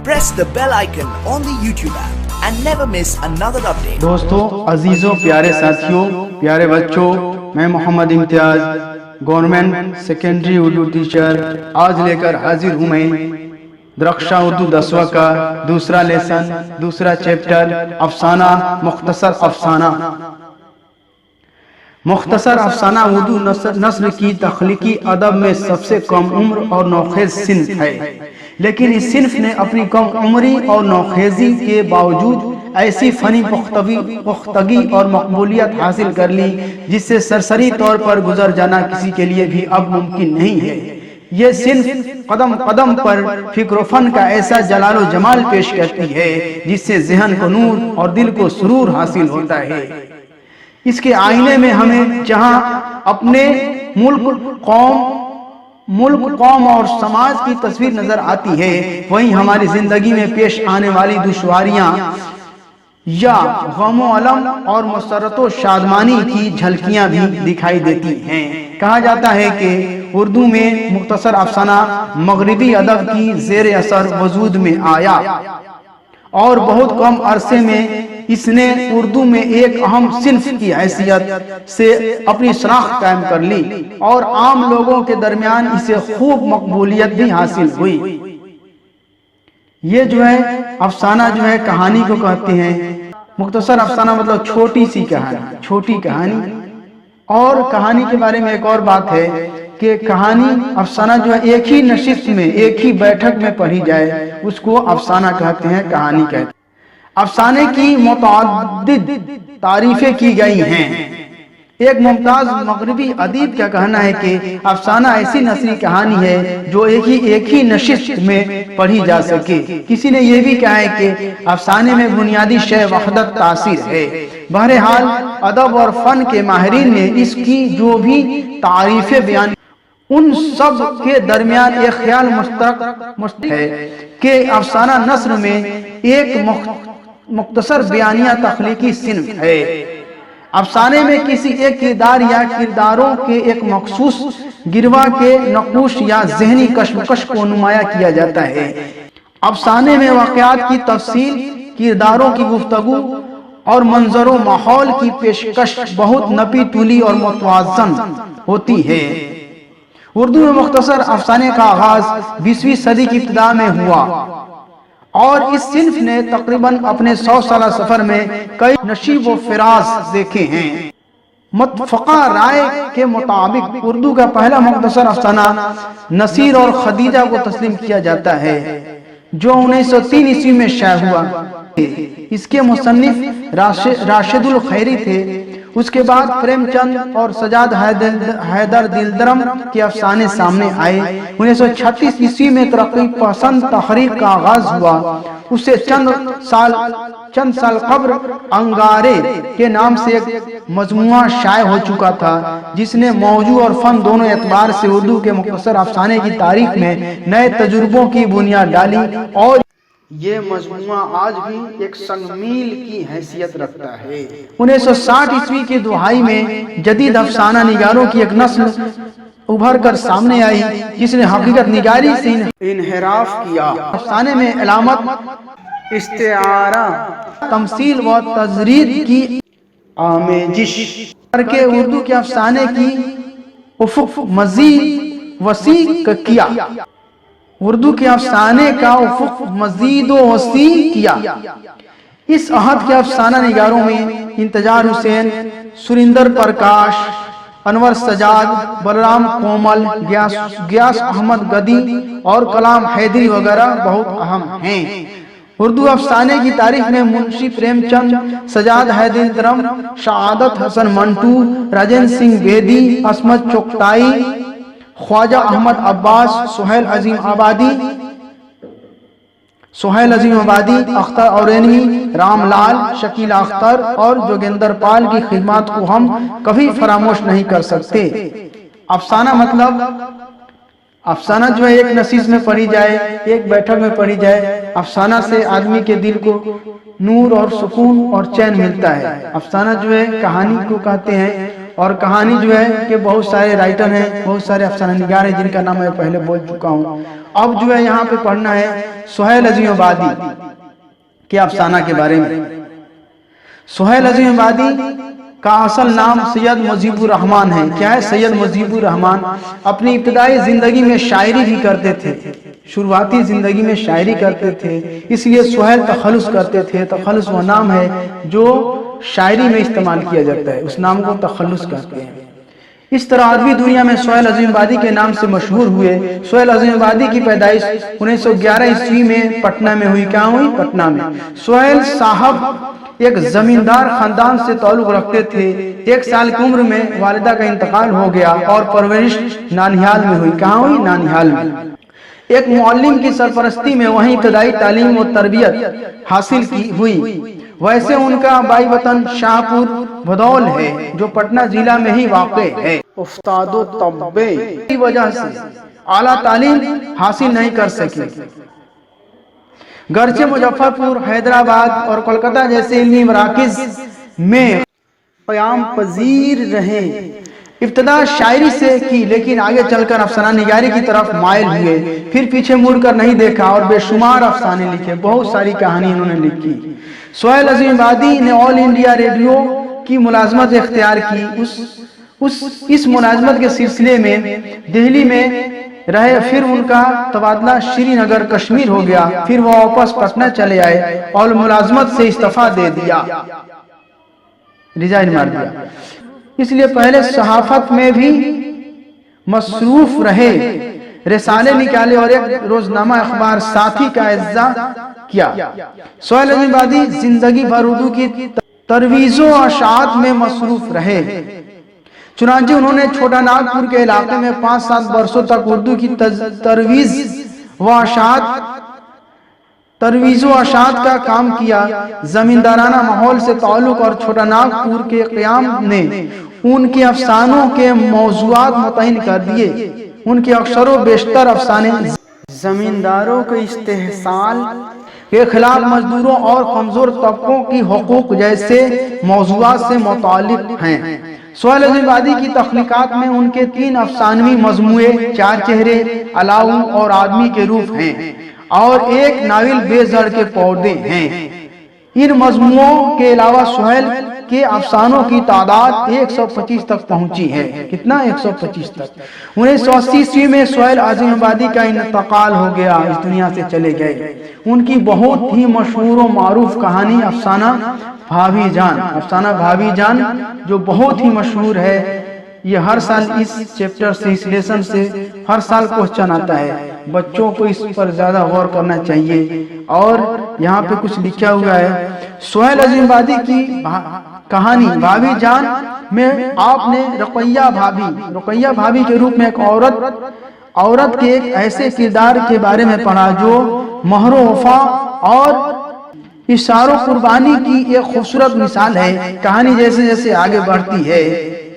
press the bell icon on the YouTube app and never miss another update. دوستو، عزیزوں، پیارے ساتھیوں، پیارے بچوں، میں Mohammad Imtiaz government secondary Urdu teacher آج لے کر حاضر ہوں میں درخشاں اردو 10واں کا دوسرا لیسن، دوسرا چیپٹر افسانہ مختصر افسانہ۔ مختصر افسانہ اردو نثر کی تخلیقی ادب میں سب سے کم عمر اور نوخیز صنف ہے، لیکن اس صنف نے اپنی کم عمری اور نوخیزی کے باوجود ایسی فنی پختگی اور مقبولیت حاصل کر لی جس سے سرسری طور پر گزر جانا کسی کے لیے بھی اب ممکن نہیں ہے۔ یہ صنف قدم قدم پر فکر و فن کا ایسا جلال و جمال پیش کرتی ہے جس سے ذہن کو نور اور دل کو سرور حاصل ہوتا ہے۔ اس کے آئینے میں ہمیں جہاں اپنے ملک قوم اور سماج کی تصویر نظر آتی ہے، وہیں ہماری زندگی میں پیش آنے والی دشواریاں یا غم و الم اور مسرت و شادمانی کی جھلکیاں بھی دکھائی دیتی ہیں۔ کہا جاتا ہے کہ اردو میں مختصر افسانہ مغربی ادب کی زیر اثر وجود میں آیا اور بہت کم عرصے میں اس نے اردو میں ایک اہم صنف کی حیثیت سے اپنی شناخت قائم کر لی اور عام لوگوں کے درمیان اسے خوب مقبولیت بھی حاصل ہوئی۔ یہ افسانہ کہانی کو کہتے ہیں۔ مختصر افسانہ مطلب چھوٹی سی کہانی، چھوٹی کہانی۔ اور کہانی کے بارے میں ایک اور بات ہے کہ کہانی افسانہ ایک ہی نشست میں، ایک ہی بیٹھک میں پڑھی جائے اس کو افسانہ کہتے ہیں، کہانی کہتے ہیں۔ افسانے کی متعدد تعریفیں کی گئی ہیں۔ ایک ممتاز مغربی ادیب کا کہنا ہے کہ افسانہ ایسی نثری کہانی ہے جو ایک ہی نشست میں پڑھی جا سکے۔ کسی نے یہ بھی کہا ہے کہ افسانے میں بنیادی شے وحدت تاثیر ہے۔ بہرحال ادب اور فن کے ماہرین نے اس کی جو بھی تعریفیں بیان ان سب کے درمیان ایک خیال مشترک ہے کہ افسانہ نثر میں ایک مختصر بیانیہ تخلیقی صنف ہے۔ افسانے میں کسی ایک کردار یا کرداروں کے ایک مخصوص گروہ کے نقوش یا ذہنی کشمکش کو نمایاں کیا جاتا ہے۔ افسانے میں واقعات کی تفصیل، کرداروں کی گفتگو اور منظر و ماحول کی پیشکش بہت نپی تولی اور متوازن ہوتی ہے۔ اردو میں مختصر افسانے کا آغاز 20ویں صدی کی ابتدا میں ہوا اور اس صنف نے تقریباً اپنے 100 سالہ سفر میں کئی نشیب و فراز دیکھے ہیں۔ متفقہ رائے کے مطابق اردو کا پہلا مختصر افسانہ نصیر اور خدیجہ کو تسلیم کیا جاتا ہے جو 1903 عیسوی میں شائع ہوا۔ اس کے مصنف راشد الخیری تھے۔ اس کے بعد پریم چند اور سجاد حیدر دلدرم کے افسانے سامنے آئے۔ 1936 عیسوی میں ترقی پسند تحریک کا آغاز ہوا۔ اس سے چند سال قبل انگارے کے نام سے ایک مجموعہ شائع ہو چکا تھا جس نے موضوع اور فن دونوں اعتبار سے اردو کے مختصر افسانے کی تاریخ میں نئے تجربوں کی بنیاد ڈالی اور یہ مجموعہ آج بھی ایک سنگ میل کی حیثیت رکھتا ہے۔ 1960 عیسوی کی دہائی میں جدید افسانہ نگاروں کی ایک نسل ابھر کر سامنے آئی جس نے حقیقت نگاری سے انحراف کیا۔ افسانے میں علامت، استعارہ، تمثیل و تجرید کی آمیزش کر کے اردو کے افسانے کی افق مزید وسیع کیا۔ اردو کے افسانے کا افق مزید و وسیع کیا۔ اس عہد کے افسانہ نگاروں میں انتظار حسین، سریندر پرکاش، انور سجاد، بلرام کومل، گیاس احمد گدی اور کلام حیدری وغیرہ بہت اہم ہیں۔ اردو افسانے کی تاریخ میں منشی پریم چند، سجاد حیدر دلدرم، سعادت حسن منٹو، راجندر سنگھ بیدی، عصمت چغتائی، خواجہ احمد عباس، سہیل عظیم آبادی، اختر اورینوی، رام لال، شکیل اختر اور جوگیندر پال کی خدمات کو ہم کبھی فراموش نہیں کر سکتے۔ افسانہ مطلب افسانہ ایک نشست میں پڑھی جائے، ایک بیٹھک میں پڑھی جائے۔ افسانہ سے آدمی کے دل کو نور اور سکون اور چین ملتا ہے۔ افسانہ کہانی کو کہتے ہیں اور کہانی جو ہے کہ بہت سارے رائٹر ہیں، بہت سارے افسانہ نگار ہیں جن کا نام میں پہلے بول چکا ہوں۔ اب جو ہے یہاں پہ پڑھنا ہے سہیل عظیم آبادی کے افسانہ کے بارے میں۔ سہیل عظیم آبادی کا اصل نام سید مجیب الرحمن ہے۔ کیا ہے؟ سید مجیب الرحمن۔ اپنی ابتدائی زندگی میں شاعری بھی کرتے تھے، شروعاتی زندگی میں شاعری کرتے تھے، اس لیے سہیل تخلص کرتے تھے۔ تخلص وہ نام ہے جو شاعری میں استعمال کیا جاتا ہے، اس نام کو تخلص کہتے ہیں۔ اس طرح عربی دنیا میں سہیل عظیم آبادی کے نام سے مشہور ہوئے۔ سہیل عظیم آبادی کی پیدائش 1911 عیسوی میں پٹنہ میں ہوئی۔ کہاں ہوئی؟ پٹنہ میں۔ سہیل صاحب ایک زمیندار خاندان سے تعلق رکھتے تھے۔ 1 سال کی عمر میں والدہ کا انتقال ہو گیا اور پرورش نانیہال میں ہوئی۔ کہاں ہوئی؟ نانیہال میں۔ ایک معلم کی سرپرستی میں وہیں ابتدائی تعلیم و تربیت حاصل کی ہوئی۔ ویسے ان کا آبائی وطن شاہپور بھدول ہے جو پٹنہ ضلع میں ہی واقع ہے۔ استاد و طبع کی وجہ سے اعلیٰ تعلیم حاصل نہیں کر سکے، گرچہ مظفر پور، حیدرآباد اور کولکتہ جیسے علمی مراکز میں قیام پذیر رہے۔ ابتدا شاعری سے کی لیکن آگے چل کر افسانہ نگاری کی طرف مائل ہوئے، پھر پیچھے مڑ کر نہیں دیکھا اور بے شمار افسانے لکھے، بہت ساری کہانی انہوں نے لکھی۔ سہیل عظیم آبادی نے آل انڈیا ریڈیو کی ملازمت اختیار کی۔ اس ملازمت کے سلسلے میں دہلی میں رہے، پھر ان کا تبادلہ شری نگر کشمیر ہو گیا، پھر وہ واپس پٹنہ چلے آئے اور ملازمت سے استعفیٰ دے دیا، ریزائن مار دیا۔ اس لیے پہلے صحافت میں بھی مصروف رہے، رسالے نکالے اور ایک روزنامہ اخبار ساتھی کا اعزاز کیا۔ سہیل عظیم آبادی زندگی بھر اردو کی ترویج و اشاعت میں مصروف رہے، چنانچہ انہوں نے چھوٹا ناگپور کے علاقے میں 5-7 برسوں تک اردو کی ترویج و اشاعت کا کام کیا۔ زمیندارانہ ماحول سے تعلق اور چھوٹا ناگپور کے قیام نے ان کے افسانوں کے موضوعات متعین کر دیے۔ ان کے اکثر و بیشتر افسانے زمینداروں کے استحصال کے خلاف، مزدوروں اور کمزور طبقوں کی حقوق جیسے موضوعات سے متعلق ہیں۔ سہیل عظیم آبادی کی تخلیقات میں ان کے 3 افسانوی مجموعے 4 چہرے، الاؤ اور آدمی کے روپ ہیں اور ایک ناول بے زڑ کے پودے ہیں۔ ان مجموعوں کے علاوہ سہیل کے افسانوں کی تعداد 125 تک پہنچی ہے۔ کتنا؟ 125 تک۔ 1980 عیسوی میں سہیل عظیم آبادی کا انتقال ہو گیا، اس دنیا سے چلے گئے۔ ان کی بہت ہی مشہور و معروف کہانی افسانہ بھابھی جان جو بہت ہی مشہور ہے، یہ ہر سال اس چیپٹر سے، اس لیسن سے ہر سال کوسچن آتا ہے۔ بچوں کو اس پر زیادہ غور کرنا چاہیے۔ اور یہاں پہ کچھ لکھا ہوا ہے، سہیل عظیم آبادی کی کہانی بھابھی جان میں آپ نے رقیہ بھابھی کے روپ میں ایک عورت کے ایک ایسے کردار کے بارے میں پڑھا جو مہر و وفا اور اشار و قربانی کی ایک خوبصورت مثال ہے۔ کہانی جیسے جیسے آگے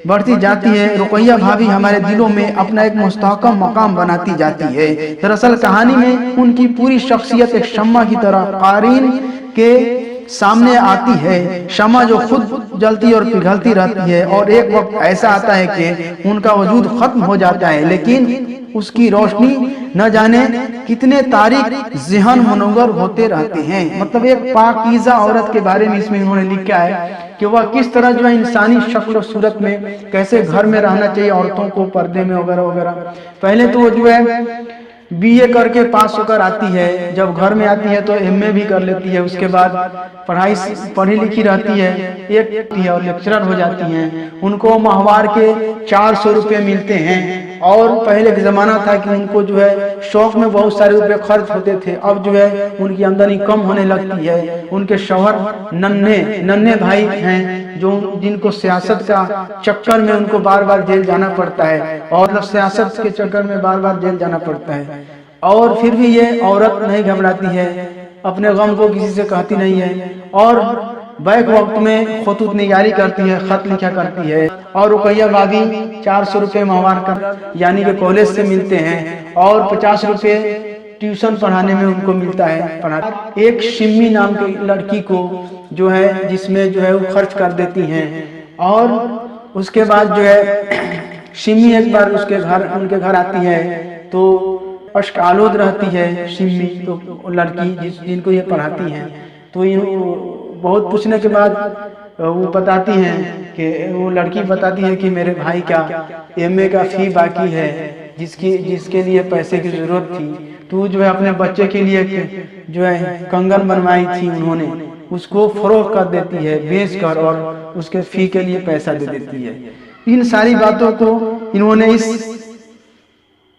بڑھتی جاتی ہے، رقیہ بھابھی ہمارے دلوں میں اپنا ایک مستحکم مقام بناتی جاتی ہے۔ دراصل کہانی میں ان کی پوری شخصیت ایک شمع کی طرح قارئین کے سامنے آتی ہے، شمع جو خود جلتی اور پگھلتی رہتی ہے، اور ایک وقت ایسا آتا ہے کہ ان کا وجود ختم ہو جاتا ہے، لیکن اس کی روشنی نہ جانے کتنے تاریک ذہن منور ہوتے رہتے ہیں۔ مطلب ایک پاکیزہ عورت کے بارے میں اس میں انہوں نے لکھا ہے کہ وہ کس طرح جو ہے انسانی شکل و صورت میں کیسے گھر میں رہنا چاہیے عورتوں کو، پردے میں وغیرہ وغیرہ۔ پہلے تو وہ جو ہے BA کر کے پاس ہو کر آتی ہے، جب گھر میں آتی ہے تو MA بھی کر لیتی ہے، اس کے بعد پڑھی لکھی رہتی ہے، ایک اور لیکچرر ہو جاتی ہیں۔ ان کو ماہوار کے 400 روپے ملتے ہیں، اور پہلے ایک زمانہ تھا کہ ان کو جو ہے شوق میں بہت سارے روپے خرچ ہوتے تھے، اب جو ہے ان کی آمدنی کم ہونے لگتی ہے۔ ان کے شوہر ننھے بھائی ہیں جن کو سیاست کا چکر میں ان کو بار بار جیل جانا پڑتا ہے، اور سیاست کے چکر میں بار بار جیل جانا پڑتا ہے، اور پھر بھی یہ عورت نہیں گھبراتی ہے، اپنے غم کو کسی سے کہتی نہیں ہے، اور بیک وقت میں خطوط نگاری کرتی ہے، خط لکھا کرتی ہے۔ اور رقیہ بھابھی 400 روپے ماہوار کا یعنی کہ کالج سے ملتے ہیں، اور 50 روپے ٹیوشن پڑھانے میں ان کو ملتا ہے۔ ایک شمی نام کی لڑکی کو جو ہے جس میں جو ہے وہ خرچ کر دیتی ہیں، اور اس کے بعد جو ہے شمی ایک بار ان کے گھر آتی ہے تو اشک آلود رہتی ہے شمی، تو لڑکی جن کو یہ پڑھاتی ہیں، تو بہت پوچھنے کے بعد وہ بتاتی ہیں کہ وہ لڑکی بتاتی ہے کہ میرے بھائی کا ایم اے کا فی باقی ہے جس کے لیے پیسے کی ضرورت تھی، تو جو ہے اپنے بچے کے لیے جو ہے کنگن بنوائی تھی انہوں نے، اس کو فروخت کر دیتی ہے بیچ کر، اور اس کے فی کے لیے پیسہ دے دیتی ہے۔ ان ساری باتوں کو انہوں نے اس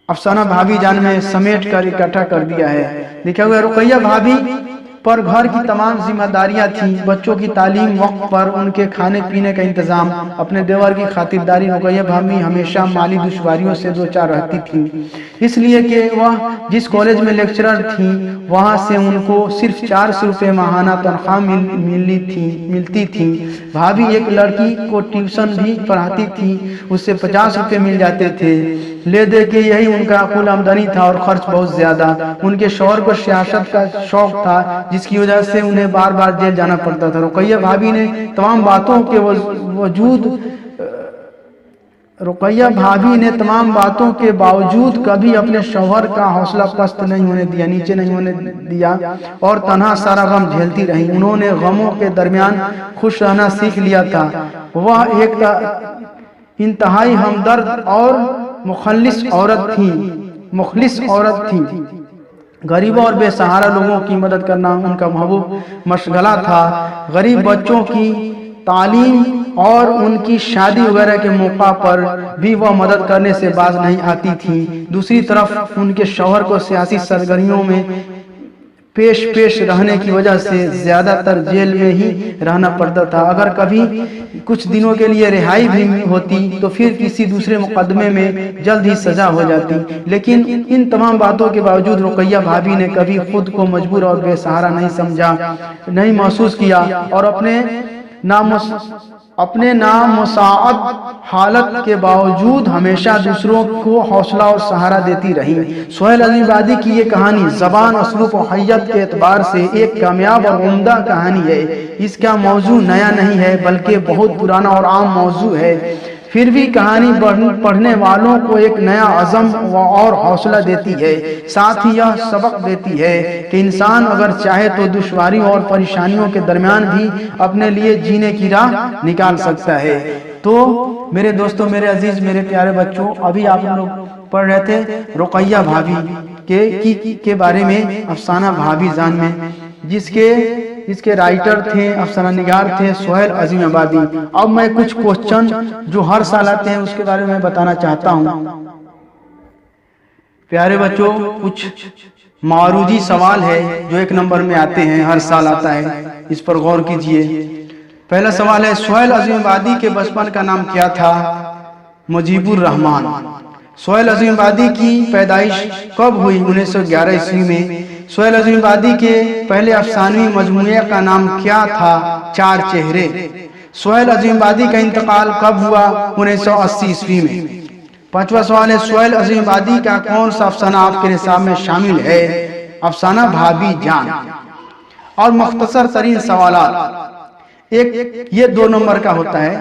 افسانہ بھابھی جان میں سمیٹ کر اکٹھا کر دیا ہے۔ لکھا ہوا ہے رقیہ بھابھی پر گھر کی تمام ذمہ داریاں تھیں، بچوں کی تعلیم، وقت پر ان کے کھانے پینے کا انتظام، اپنے دیور کی خاطرداری۔ رقیہ بھابھی ہمیشہ مالی دشواریوں سے دوچار رہتی تھیں، اس لیے کہ وہ جس کالج میں لیکچرر تھیں وہاں سے ان کو صرف 400 روپے ماہانہ تنخواہ ملتی تھی۔ بھابھی ایک لڑکی کو ٹیوشن بھی پڑھاتی تھی، اس سے 50 روپے مل جاتے تھے، لے دے کے یہی ان کا کل آمدنی تھا اور خرچ بہت زیادہ۔ ان کے شوہر کو سیاست کا شوق تھا جس کی وجہ سے انہیں بار بار جیل جانا پڑتا تھا۔ رقیہ بھابھی نے تمام باتوں کے باوجود کبھی اپنے شوہر کا حوصلہ پست نہیں ہونے دیا، نیچے نہیں ہونے دیا، اور تنہا سارا غم جھیلتی رہی۔ انہوں نے غموں کے درمیان خوش رہنا سیکھ لیا تھا۔ وہ ایک انتہائی ہمدرد اور مخلص عورت تھی۔ غریبوں اور بے سہارا لوگوں کی مدد کرنا ان کا محبوب مشغلہ تھا۔ غریب بچوں کی تعلیم اور ان کی شادی وغیرہ کے موقع پر بھی وہ مدد کرنے سے باز نہیں آتی تھی۔ دوسری طرف ان کے شوہر کو سیاسی سرگرمیوں میں پیش رہنے کی وجہ سے زیادہ تر جیل میں ہی رہنا پڑتا تھا۔ اگر کبھی کچھ دنوں کے لیے رہائی بھی ہوتی تو پھر کسی دوسرے مقدمے میں جلد ہی سزا ہو جاتی۔ لیکن ان تمام باتوں کے باوجود رقیہ بھابھی نے کبھی خود کو مجبور اور بے سہارا نہیں محسوس کیا، اور اپنے نامساعد حالت کے باوجود ہمیشہ دوسروں کو حوصلہ اور سہارا دیتی رہی۔ سہیل عظیم آبادی کی یہ کہانی زبان، اسلوب و حیت کے اعتبار سے ایک کامیاب اور عمدہ کہانی ہے۔ اس کا موضوع نیا نہیں ہے بلکہ بہت پرانا اور عام موضوع ہے، پھر بھی کہانی پڑھنے والوں کو ایک نیا عزم اور حوصلہ دیتی ہے، ساتھ ہی یہ سبق دیتی ہے کہ انسان اگر چاہے تو دشواریوں اور پریشانیوں کے درمیان بھی اپنے لیے جینے کی راہ نکال سکتا ہے۔ تو میرے دوستوں، میرے عزیز، میرے پیارے بچوں، ابھی آپ لوگ پڑھ رہے تھے رقیہ بھابھی کے بارے میں افسانہ بھابھی جان میں، جس کے رائٹر تھے، افسانہ نگار تھے سہیل عظیم آبادی۔ اب میں کچھ کوسچن جو ہر سال آتے ہیں اس کے بارے میں بتانا چاہتا ہوں۔ پیارے بچوں، کچھ معروضی سوال ہے جو 1 نمبر میں آتے ہیں، ہر سال آتا ہے، اس پر غور کیجئے۔ پہلا سوال ہے، سہیل عظیم آبادی کے بچپن کا نام کیا تھا؟ مجیب الرحمان۔ سہیل عظیم آبادی کی پیدائش کب ہوئی؟ 1911 عیسوی میں۔ سہیل عظیم آبادی کے پہلے افسانوی مجموعے کا نام کیا تھا؟ 4 چہرے۔ سہیل عظیم آبادی کا انتقال کب ہوا؟ 1980 عیسوی میں۔ 5واں سوال ہے، سہیل عظیم آبادی کا کون سا افسانہ آپ کے نصاب میں شامل ہے؟ افسانہ بھابھی جان۔ اور مختصر ترین سوالات، یہ 2 نمبر کا ہوتا ہے،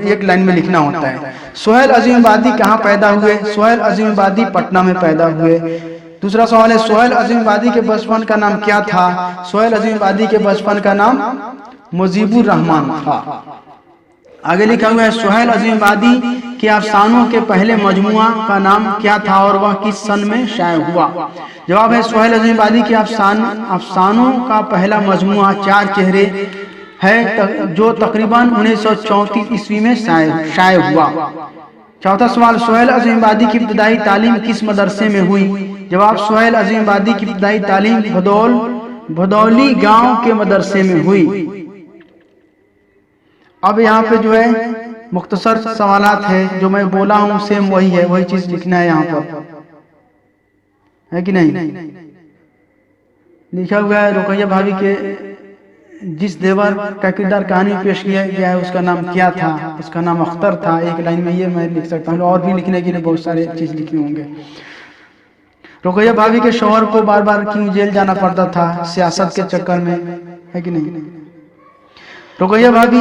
ایک لائن میں لکھنا ہوتا ہے۔ سہیل عظیم آبادی کہاں پیدا ہوئے؟ سہیل عظیم آبادی پٹنہ میں پیدا ہوئے۔ دوسرا سوال ہے، سہیل عظیم آبادی کے بچپن کا نام کیا تھا؟ سہیل عظیم آبادی کے بچپن کا نام مجیب الرحمان تھا۔ آگے لکھا ہوا ہے، سہیل عظیم آبادی کے افسانوں کے پہلے مجموعہ کا نام کیا تھا اور وہ کس سن میں شائع ہوا؟ جواب ہے، سہیل عظیم آبادی کے افسانوں کا پہلا مجموعہ 4 چہرے ہے جو تقریباً 1934 عیسوی میں شائع ہوا۔ چوتھا سوال، سہیل عظیم آبادی کی ابتدائی تعلیم کس مدرسے میں ہوئی؟ جواب، سہیل عظیم آبادی کی ابتدائی تعلیم بھدولی گاؤں کے مدرسے میں ہوئی۔ اب یہاں پہ جو ہے مختصر سوالات ہے، جو میں بولا ہوں سیم وہی ہے، وہی چیز لکھنا ہے یہاں پر، ہے کہ نہیں؟ لکھا ہوا ہے، رقیہ بھابھی کے جس دیور کا کردار کہانی پیش کیا گیا ہے اس کا نام کیا تھا؟ اس کا نام اختر تھا۔ ایک لائن میں یہ میں لکھ سکتا ہوں، اور بھی لکھنے کے لیے بہت سارے چیز لکھنے ہوں گے۔ رقیہ بھابھی کے شوہر کو بار بار کیوں جیل جانا پڑتا تھا؟ سیاست کے چکر میں، ہے کہ نہیں؟ رقیہ بھابھی